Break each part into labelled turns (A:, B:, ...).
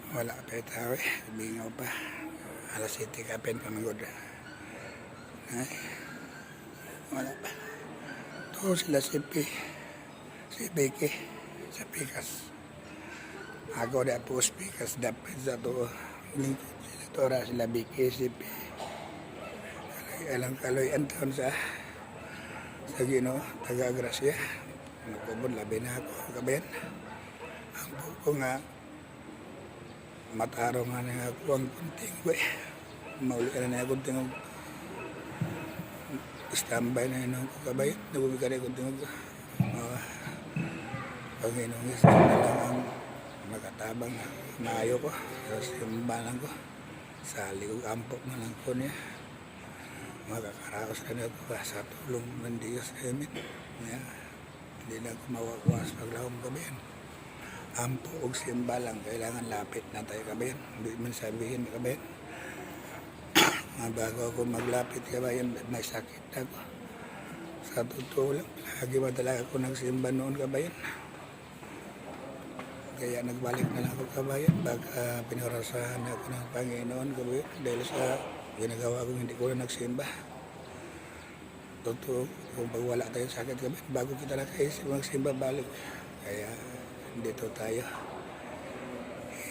A: Wala pa itaw eh. Bingaw pa. Alas 7 kapin pamagod. Ay, wala pa. Ito sila si Becky sa Pikas. Ako na po sa Pikas dapat sa ito. Lingkod sila tora sila Becky si P. Alang kaloy ang taon sa Gino, taga Gracia. Nagpabon, labi na ako kabayan. Ang buko nga mataro nga na ako ang kunting ko eh. Mauli ka na kunting ko. Standby na yun ako kabayan. Nagumi ka na kunting ko. Panginoong Yesus na lang ang makatabang maayo ko. Tapos yung balang ko. Sali ko ampok na lang ko niya. Makakaraos na ako sa tulong ng Diyos. Amen. Hindi na ako mawawas paglawang kabayan. Ampo o simbalang kailangan lapit na tayo kabayan. Hindi man sabihin kabayan. Bago ako maglapit kabayan, may sakit ako. Sa totoo lang, lagi ba talaga ako nagsimba noon kabayan. Kaya nagbalik na lang ako kabayan. Baka pinarasahan ako ng Panginoon kabayan. Dahil sa ginagawa ko hindi ko na nagsimba. Totoo, kung pag wala tayong sakit kabayan, bago kita nakaisip magsimba balik. Kaya dito tayo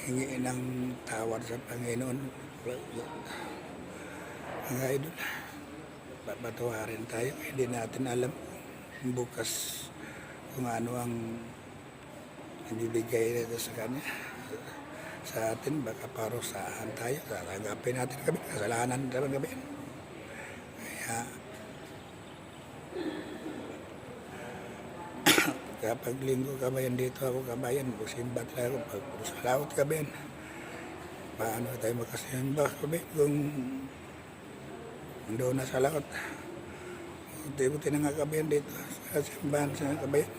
A: hingiin ng tawad sa Panginoon. Mga idol, papatawarin tayo. Hindi natin alam bukas kung ano ang ibibigay nito sa kanya. Sa atin, baka parusahan tayo. Tatagapin natin kami. Kasalanan naman kami. Kaya kapag linggo kabayan dito ako kabayan, simba talaga ako. Pag sa laot kabayan, paano tayo makasimba kabayan kung doon na sa laot. Buti-buti na nga kabayan dito sa simbahan sa kabayan.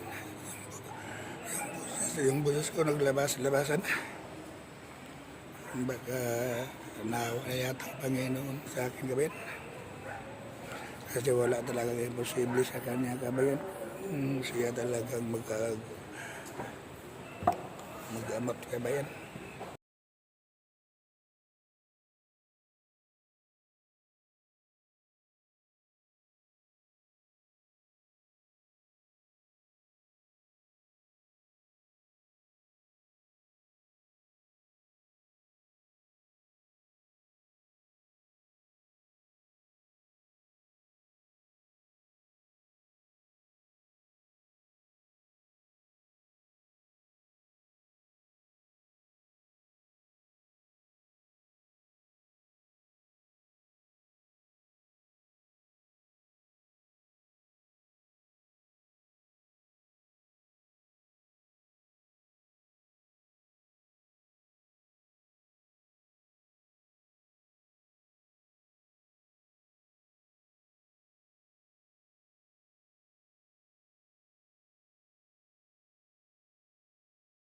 A: Yung busos ko naglabas-labasan. Baka naawa na yata ang Panginoon sa akin kabayan. Kasi wala talaga imposible sa kanya kabayan. Siya talagang mag-amot kabayan.